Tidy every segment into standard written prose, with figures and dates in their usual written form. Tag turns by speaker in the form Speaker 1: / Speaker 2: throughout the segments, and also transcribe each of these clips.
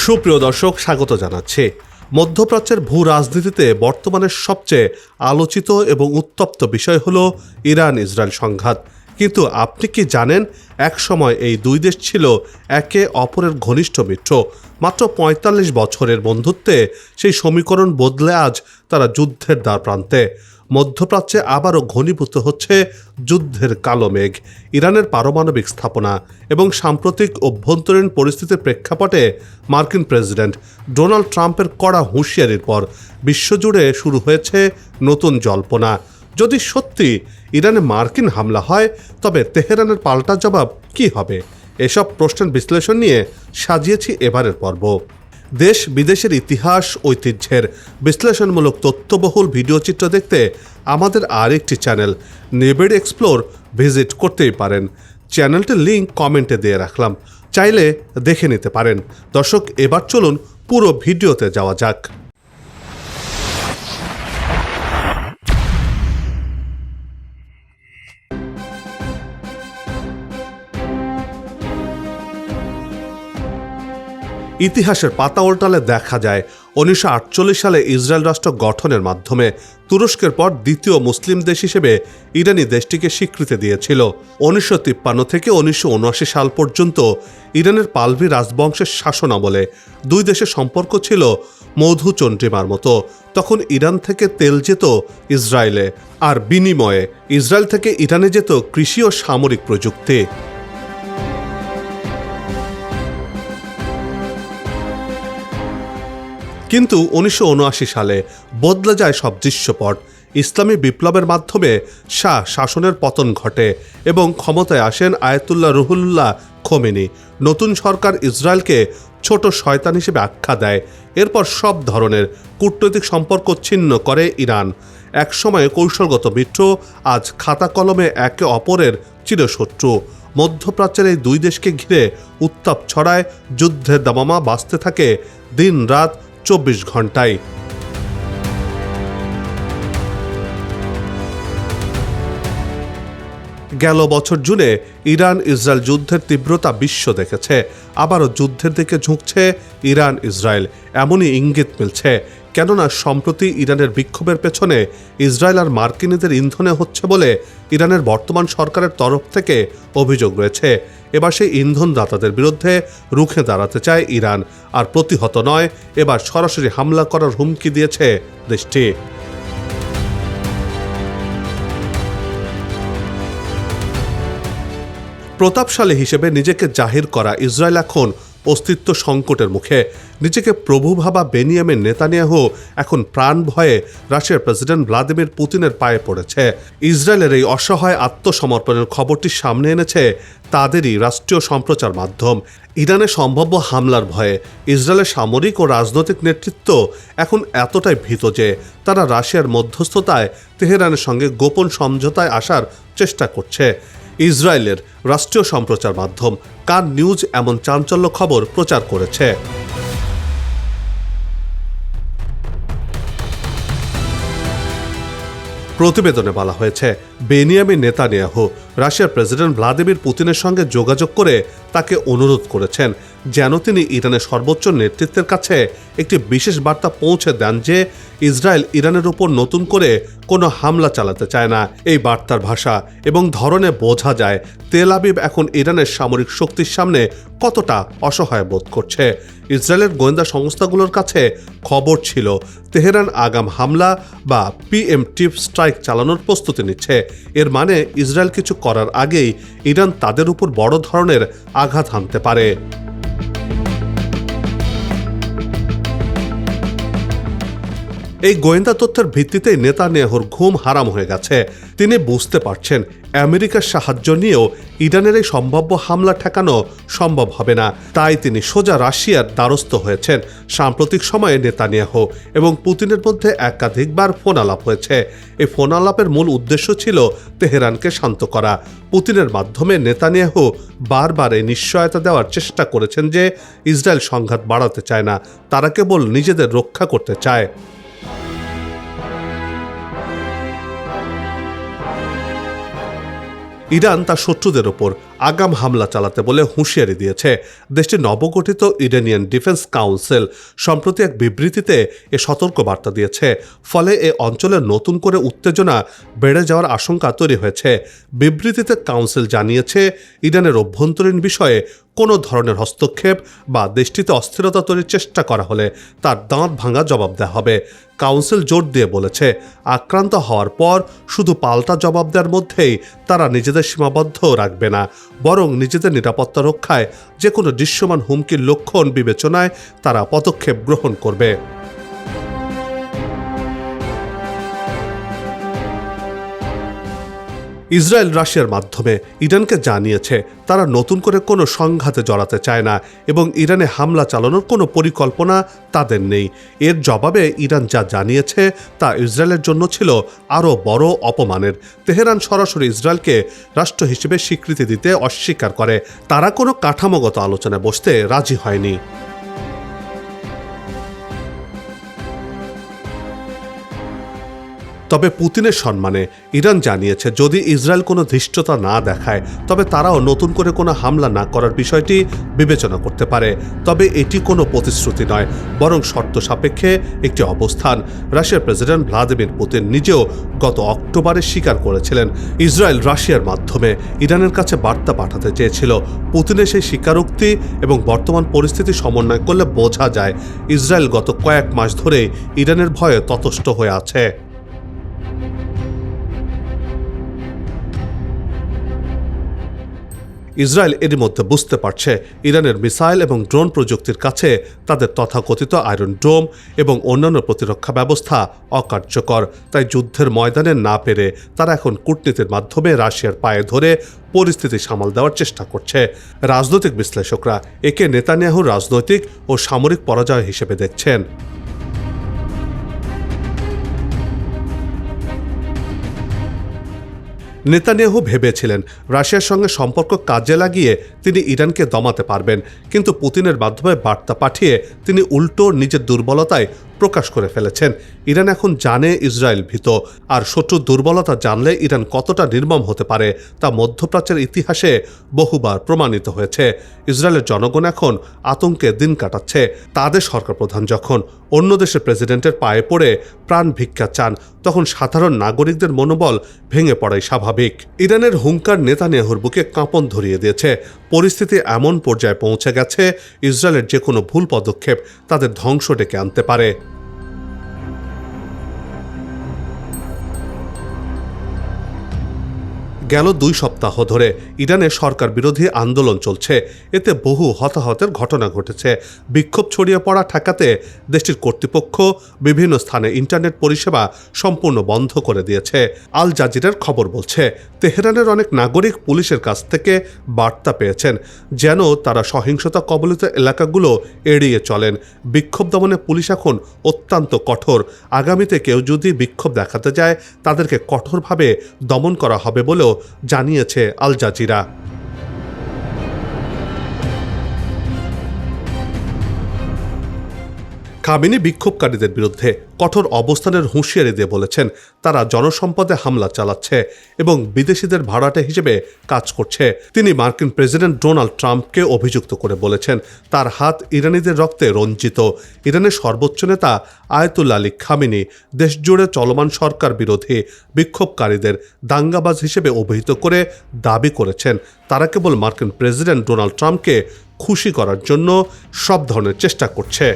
Speaker 1: সুপ্রিয় দর্শক, স্বাগত জানাচ্ছি। মধ্যপ্রাচ্যের ভূ রাজনীতিতে বর্তমানে সবচেয়ে আলোচিত এবং উত্তপ্ত বিষয় হল ইরান ইসরায়েল সংঘাত। কিন্তু আপনি কি জানেন, একসময় এই দুই দেশ ছিল একে অপরের ঘনিষ্ঠ মিত্র। মাত্র ৪৫ বছরের বন্ধুত্বে সেই সমীকরণ বদলে আজ তারা যুদ্ধের দ্বার প্রান্তে। মধ্যপ্রাচ্যে আবারও ঘনীভূত হচ্ছে যুদ্ধের কালো মেঘ। ইরানের পারমাণবিক স্থাপনা এবং সাম্প্রতিক অভ্যন্তরীণ পরিস্থিতির প্রেক্ষাপটে মার্কিন প্রেসিডেন্ট ডোনাল্ড ট্রাম্পের কড়া হুঁশিয়ারির পর বিশ্বজুড়ে শুরু হয়েছে নতুন জল্পনা। যদি সত্যি ইরানে মার্কিন হামলা হয়, তবে তেহরানের পাল্টা জবাব কী হবে? এসব প্রশ্নের বিশ্লেষণ নিয়ে সাজিয়েছি এবারের পর্ব। দেশ বিদেশের ইতিহাস, ঐতিহ্যের বিশ্লেষণমূলক তথ্যবহুল ভিডিওচিত্র দেখতে আমাদের আরেকটি চ্যানেল নেবেড এক্সপ্লোর ভিজিট করতেই পারেন। চ্যানেলটির লিঙ্ক কমেন্টে দিয়ে রাখলাম, চাইলে দেখে নিতে পারেন। দর্শক, এবার চলুন পুরো ভিডিওতে যাওয়া যাক। ইতিহাসের পাতা উল্টালে দেখা যায় ১৯৪৮ সালে ইসরায়েল রাষ্ট্র গঠনের মাধ্যমে তুরস্কের পর দ্বিতীয় মুসলিম দেশ হিসেবে ইরানি দেশটিকে স্বীকৃতি দিয়েছিল। ১৯৫৩ থেকে ১৯৭৯ সাল পর্যন্ত ইরানের পালভি রাজবংশের শাসনামলে দুই দেশের সম্পর্ক ছিল মধুচন্দ্রিমার মতো। তখন ইরান থেকে তেল যেত ইসরায়েলে, আর বিনিময়ে ইসরায়েল থেকে ইরানে যেত কৃষি ও সামরিক প্রযুক্তি। কিন্তু ১৯৭৯ সালে বদলে যায় সব দৃশ্যপট। ইসলামী বিপ্লবের মাধ্যমে শাহ শাসনের পতন ঘটে এবং ক্ষমতায় আসেন আয়াতুল্লাহ রুহুল্লাহ খোমেনি। নতুন সরকার ইসরায়েলকে ছোট শয়তান হিসেবে আখ্যা দেয়। এরপর সব ধরনের কূটনৈতিক সম্পর্ক ছিন্ন করে ইরান। একসময় কৌশলগত মিত্র, আজ খাতা কলমে একে অপরের চিরশত্রু। মধ্যপ্রাচ্যের এই দুই দেশকে ঘিরে উত্তাপ ছড়ায়, যুদ্ধের দামামা বাজতে থাকে দিন রাত ২৪ ঘন্টায়। গেল বছর জুনে ইরান ইসরায়েল যুদ্ধের তীব্রতা বিশ্ব দেখেছে। আবারও যুদ্ধের দিকে ঝুঁকছে ইরান ইসরায়েল, এমনই ইঙ্গিত মিলছে। কেননা সম্প্রতি ইরানের বিক্ষোভের পেছনে ইসরায়েল আর মার্কিনীদের ইন্ধনে হচ্ছে বলে ইরানের বর্তমান সরকারের তরফ থেকে অভিযোগ রয়েছে। এবার সেই ইন্ধনদাতাদের বিরুদ্ধে রুখে দাঁড়াতে চায় ইরান, আর প্রতিহত নয়, এবার সরাসরি হামলা করার হুমকি দিয়েছে দেশটি। প্রতাপশালী হিসেবে নিজেকে জাহির করা ইসরায়েল এখন অস্তিত্ব সংকটের মুখে। নিজেকে প্রভু ভাবা বেনিয়ামিন নেতানিয়াহু এখন প্রাণ ভয়ে রাশিয়ার প্রেসিডেন্ট ভ্লাদিমির পুতিনের পায়ে পড়েছে। ইসরায়েলের এই অসহায় আত্মসমর্পণের খবরটি সামনে এনেছে তাদেরই রাষ্ট্রীয় সম্প্রচার মাধ্যম। ইরানে সম্ভাব্য হামলার ভয়ে ইসরায়েলের সামরিক ও রাজনৈতিক নেতৃত্ব এখন এতটাই ভীত যে তারা রাশিয়ার মধ্যস্থতায় তেহরানের সঙ্গে গোপন সমঝোতায় আসার চেষ্টা করছে। ইসরায়েলের রাষ্ট্রীয় সম্প্রচার মাধ্যম কান নিউজ এমন চাঞ্চল্য খবর প্রচার করেছে। প্রতিবেদনে বলা হয়েছে, বেনিয়ামিন নেতানিয়াহু রাশিয়ার প্রেসিডেন্ট ভ্লাদিমির পুতিনের সঙ্গে যোগাযোগ করে তাকে অনুরোধ করেছেন যেন তিনি ইরানের সর্বোচ্চ নেতৃত্বের কাছে একটি বিশেষ বার্তা পৌঁছে দেন যে ইসরায়েল ইরানের উপর নতুন করে কোনো হামলা চালাতে চায় না। এই বার্তার ভাষা এবং ধরনে বোঝা যায় তেল আবিব এখন ইরানের সামরিক শক্তির সামনে কতটা অসহায় বোধ করছে। ইসরায়েলের গোয়েন্দা সংস্থাগুলোর কাছে খবর ছিল তেহরান আগাম হামলা বা প্রিএম্পটিভ স্ট্রাইক চালানোর প্রস্তুতি নিচ্ছে। এর মানে ইসরায়েল কিছু করার আগেই ইরান তাদের উপর বড় ধরনের আঘাত হানতে পারে। এই গোয়েন্দা তথ্যের ভিত্তিতেই নেতানিয়াহুর ঘুম হারাম হয়ে গেছে। তিনি বুঝতে পারছেন আমেরিকার সাহায্য নিয়েও ইরানের এই সম্ভাব্য হামলা ঠেকানো সম্ভব হবে না। তাই তিনি সোজা রাশিয়ার দ্বারস্থ হয়েছেন। সাম্প্রতিক সময়ে নেতানিয়াহু এবং পুতিনের মধ্যে একাধিকবার ফোন আলাপ হয়েছে। এই ফোন আলাপের মূল উদ্দেশ্য ছিল তেহরানকে শান্ত করা। পুতিনের মাধ্যমে নেতানিয়াহু বারবার এই নিশ্চয়তা দেওয়ার চেষ্টা করেছেন যে ইসরায়েল সংঘাত বাড়াতে চায় না, তারা কেবল নিজেদের রক্ষা করতে চায়। ইরান তার শত্রুদের ওপর আগাম হামলা চালাতে বলে হুঁশিয়ারি দিয়েছে। দেশটির নবগঠিত ইরানিয়ান ডিফেন্স কাউন্সিল সম্প্রতি এক বিবৃতিতে এ সতর্কবার্তা দিয়েছে। ফলে এ অঞ্চলে নতুন করে উত্তেজনা বেড়ে যাওয়ার আশঙ্কা তৈরি হয়েছে। বিবৃতিতে কাউন্সিল জানিয়েছে, ইরানের অভ্যন্তরীণ বিষয়ে কোনো ধরনের হস্তক্ষেপ বা দেশটিতে অস্থিরতা তৈরির চেষ্টা করা হলে তার দাঁত ভাঙা জবাব দেওয়া হবে। কাউন্সিল জোর দিয়ে বলেছে, আক্রান্ত হওয়ার পর শুধু পাল্টা জবাব দেওয়ার মধ্যেই তারা নিজেদের সীমাবদ্ধ রাখবে না, বরং নিজেদের নিরাপত্তা রক্ষায় যে কোনো দৃশ্যমান হুমকির লক্ষণ বিবেচনায় তারা পদক্ষেপ গ্রহণ করবে। ইসরায়েল রাশিয়ার মাধ্যমে ইরানকে জানিয়েছে তারা নতুন করে কোনো সংঘাতে জড়াতে চায় না এবং ইরানে হামলা চালানোর কোনো পরিকল্পনা তাদের নেই। এর জবাবে ইরান যা জানিয়েছে তা ইসরায়েলের জন্য ছিল আরও বড় অপমানের। তেহরান সরাসরি ইসরায়েলকে রাষ্ট্র হিসেবে স্বীকৃতি দিতে অস্বীকার করে। তারা কোনো কাঠামোগত আলোচনায় বসতে রাজি হয়নি। তবে পুতিনের সম্মানে ইরান জানিয়েছে, যদি ইসরায়েল কোনো ধৃষ্টতা না দেখায় তবে তারাও নতুন করে কোনো হামলা না করার বিষয়টি বিবেচনা করতে পারে। তবে এটি কোনো প্রতিশ্রুতি নয়, বরং শর্ত সাপেক্ষে একটি অবস্থান। রাশিয়ার প্রেসিডেন্ট ভ্লাদিমির পুতিন নিজেও গত অক্টোবরে স্বীকার করেছিলেন ইসরায়েল রাশিয়ার মাধ্যমে ইরানের কাছে বার্তা পাঠাতে চেয়েছিল। পুতিনের সেই স্বীকারোক্তি এবং বর্তমান পরিস্থিতি সমন্বয় করলে বোঝা যায় ইসরায়েল গত কয়েক মাস ধরে ইরানের ভয়ে ততষ্ট হয়ে আছে। ইসরায়েল এরই মধ্যে বুঝতে পারছে ইরানের মিসাইল এবং ড্রোন প্রযুক্তির কাছে তাদের তথাকথিত আয়রন ডোম এবং অন্যান্য প্রতিরক্ষা ব্যবস্থা অকার্যকর। তাই যুদ্ধের ময়দানে না পেরে তারা এখন কূটনীতির মাধ্যমে রাশিয়ার পায়ে ধরে পরিস্থিতি সামাল দেওয়ার চেষ্টা করছে। রাজনৈতিক বিশ্লেষকরা একে নেতানিয়াহুর রাজনৈতিক ও সামরিক পরাজয় হিসেবে দেখছেন। নেতানিয়াহু ভেবেছিলেন রাশিয়ার সঙ্গে সম্পর্ক কাজে লাগিয়ে তিনি ইরানকে দমাতে পারবেন, কিন্তু পুতিনের মাধ্যমে বার্তা পাঠিয়ে তিনি উল্টো নিজের দুর্বলতায় প্রকাশ করে ফেলেছেন। ইরান এখন জানে ইসরায়েল ভীত, আর শত্রুর দুর্বলতা জানলে ইরান কতটা নির্মম হতে পারে তা মধ্যপ্রাচ্যের ইতিহাসে বহুবার প্রমাণিত হয়েছে। ইসরায়েলের জনগণ এখন আতঙ্কে দিন কাটাচ্ছে। তাদের সরকার প্রধান যখন অন্য দেশের প্রেসিডেন্টের পায়ে পড়ে প্রাণ ভিক্ষা চান, তখন সাধারণ নাগরিকদের মনোবল ভেঙে পড়াই স্বাভাবিক। ইরানের হুঙ্কার নেতানিয়াহুর বুকে কাঁপন ধরিয়ে দিয়েছে। পরিস্থিতি এমন পর্যায়ে পৌঁছে গেছে, ইসরায়েলের যে কোনো ভুল পদক্ষেপ তাদের ধ্বংস ডেকে আনতে পারে। গেল 2 সপ্তাহ ধরে ইরানে সরকার বিরোধী আন্দোলন চলছে। এতে বহু হতাহতের ঘটনা ঘটেছে। বিক্ষোভ ছড়িয়ে পড়া ঠেকাতে দেশটির কর্তৃপক্ষ বিভিন্ন স্থানে ইন্টারনেট পরিষেবা সম্পূর্ণ বন্ধ করে দিয়েছে। আল জাজিরার খবর বলছে, তেহরানের অনেক নাগরিক পুলিশের কাছ থেকে বার্তা পেয়েছেন যেন তারা সহিংসতা কবলিত এলাকাগুলো এড়িয়ে চলেন। বিক্ষোভ দমনে পুলিশ এখন অত্যন্ত কঠোর। আগামীতে কেউ যদি বিক্ষোভ দেখাতে যায় তাদেরকে কঠোরভাবে দমন করা হবে বলেও জানিয়েছে আল জাজিরা। খামেনি বিক্ষোভকারীদের বিরুদ্ধে কঠোর অবস্থানের হুঁশিয়ারি দিয়ে বলেছেন তারা জনসম্পদে হামলা চালাচ্ছে এবং বিদেশিদের ভাড়াটে হিসেবে কাজ করছে। তিনি মার্কিন প্রেসিডেন্ট ডোনাল্ড ট্রাম্পকে অভিযুক্ত করে বলেছেন তার হাত ইরানিদের রক্তে রঞ্জিত। ইরানের সর্বোচ্চ নেতা আয়াতুল্লাহ আলী খামেনি দেশজুড়ে চলমান সরকার বিরোধী বিক্ষোভকারীদের দাঙ্গাবাজ হিসেবে অভিহিত করে দাবি করেছেন তারা কেবল মার্কিন প্রেসিডেন্ট ডোনাল্ড ট্রাম্পকে খুশি করার জন্য সব ধরনের চেষ্টা করছে।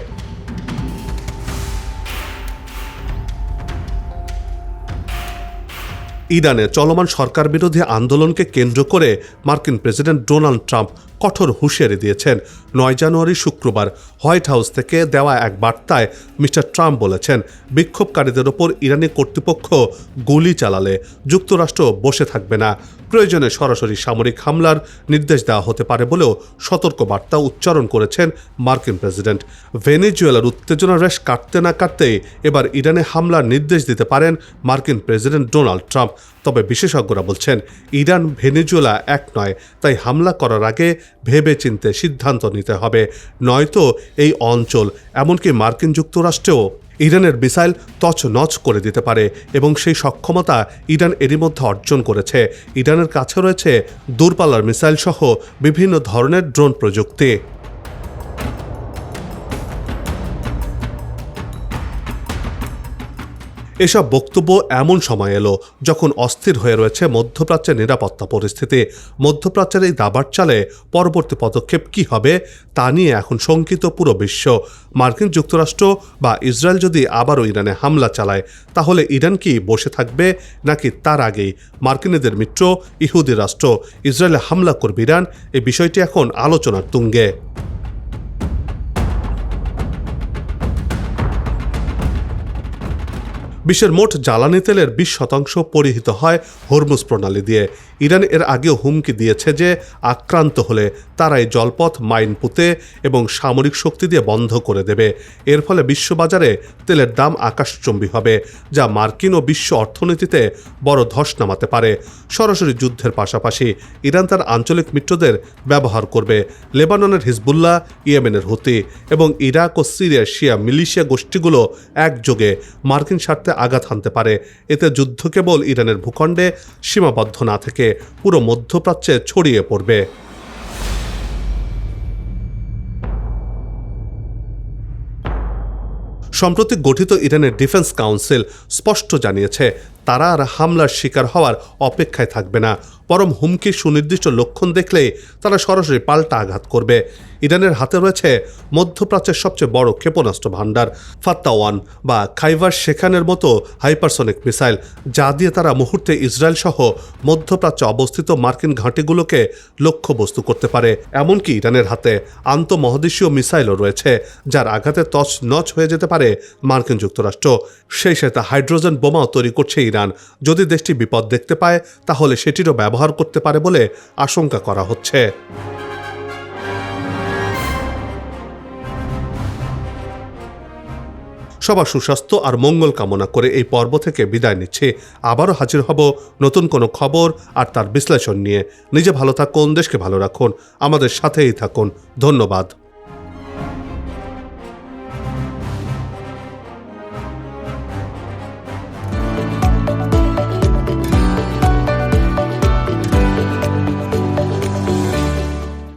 Speaker 1: ইরানে চলমান সরকার বিরোধী আন্দোলনকে কেন্দ্র করে মার্কিন প্রেসিডেন্ট ডোনাল্ড ট্রাম্প কঠোর হুঁশিয়ারি দিয়েছেন। 9 জানুয়ারি শুক্রবার হোয়াইট হাউস থেকে দেওয়া এক বার্তায় মিস্টার ট্রাম্প বলেছেন বিক্ষোভকারীদের ওপর ইরানি কর্তৃপক্ষ গুলি চালালে যুক্তরাষ্ট্র বসে থাকবে না। প্রয়োজনে সরাসরি সামরিক হামলার নির্দেশ দেওয়া হতে পারে বলেও সতর্ক বার্তা উচ্চারণ করেছেন মার্কিন প্রেসিডেন্ট। ভেনেজুয়েলার উত্তেজনার রেশ কাটতে না কাটতেই এবার ইরানে হামলার নির্দেশ দিতে পারেন মার্কিন প্রেসিডেন্ট ডোনাল্ড ট্রাম্প। তবে বিশেষজ্ঞরা বলছেন ইরান ভেনেজুয়েলা এক নয়, তাই হামলা করার আগে ভেবে চিন্তে সিদ্ধান্ত নিতে হবে, নয়তো এই অঞ্চল এমনকি মার্কিন যুক্তরাষ্ট্রেও ইরানের মিসাইল তছনছ করে দিতে পারে এবং সেই সক্ষমতা ইরান এরই মধ্যে অর্জন করেছে। ইরানের কাছে রয়েছে দূরপাল্লার মিসাইল সহ বিভিন্ন ধরনের ড্রোন প্রযুক্তি। এসব বক্তব্য এমন সময় এলো যখন অস্থির হয়ে রয়েছে মধ্যপ্রাচ্যের নিরাপত্তা পরিস্থিতি। মধ্যপ্রাচ্যের এই দাবার চালে পরবর্তী পদক্ষেপ কি হবে তা নিয়ে এখন শঙ্কিত পুরো বিশ্ব। মার্কিন যুক্তরাষ্ট্র বা ইসরায়েল যদি আবারও ইরানে হামলা চালায়, তাহলে ইরান কি বসে থাকবে, নাকি তার আগেই মার্কিনীদের মিত্র ইহুদি রাষ্ট্র ইসরায়েলে হামলা করবে ইরান? এই বিষয়টি এখন আলোচনার তুঙ্গে। বিশ্বের মোট জ্বালানি তেলের 20% পরিহিত হয় হরমুজ প্রণালী দিয়ে। ইরান এর আগেও হুমকি দিয়েছে যে আক্রান্ত হলে তারাই জলপথ মাইন পুঁতে এবং সামরিক শক্তি দিয়ে বন্ধ করে দেবে। এর ফলে বিশ্ববাজারে তেলের দাম আকাশচুম্বী হবে, যা মার্কিন ও বিশ্ব অর্থনীতিতে বড় ধস নামাতে পারে। সরাসরি যুদ্ধের পাশাপাশি ইরান তার আঞ্চলিক মিত্রদের ব্যবহার করবে। লেবাননের হিজবুল্লাহ, ইয়েমেনের হুতি এবং ইরাক ও সিরিয়ার শিয়া মিলিশিয়া গোষ্ঠীগুলো একযোগে মার্কিন স্বার্থে আঘাত হানতে পারে। এতে যুদ্ধ কেবল ইরানের ভূখণ্ডে সীমাবদ্ধ না থেকে পুরো মধ্যপ্রাচ্যে ছড়িয়ে পড়বে। সম্প্রতি গঠিত ইরানের ডিফেন্স কাউন্সিল স্পষ্ট জানিয়েছে তারা আর হামলার শিকার হওয়ার অপেক্ষায় থাকবে না, বরং হুমকির সুনির্দিষ্ট লক্ষণ দেখলেই তারা সরাসরি পাল্টা আঘাত করবে। ইরানের হাতে রয়েছে মধ্যপ্রাচ্যের সবচেয়ে বড় ক্ষেপণাস্ত্র ভাণ্ডার ফাত্তা-1 বা খাইবার শেখানের মতো হাইপারসনিক মিসাইল, যা দিয়ে তারা মুহূর্তে ইসরায়েল সহ মধ্যপ্রাচ্যে অবস্থিত মার্কিন ঘাঁটিগুলোকে লক্ষ্যবস্তু করতে পারে। এমনকি ইরানের হাতে আন্তঃমহাদেশীয় মিসাইলও রয়েছে, যার আঘাতে তছনছ হয়ে যেতে পারে মার্কিন যুক্তরাষ্ট্র। সেই সাথে হাইড্রোজেন বোমাও তৈরি করছে ইরান। যদি দেশটি বিপদ দেখতে পায়, তাহলে সেটিরও ব্যবহার করতে পারে বলে আশঙ্কা করা হচ্ছে। সবার সুস্বাস্থ্য আর মঙ্গল কামনা করে এই পর্ব থেকে বিদায় নিচ্ছি। আবারও হাজির হব নতুন কোনো খবর আর তার বিশ্লেষণ নিয়ে। নিজে ভালো থাকুন, দেশকে ভালো রাখুন, আমাদের সাথেই থাকুন। ধন্যবাদ।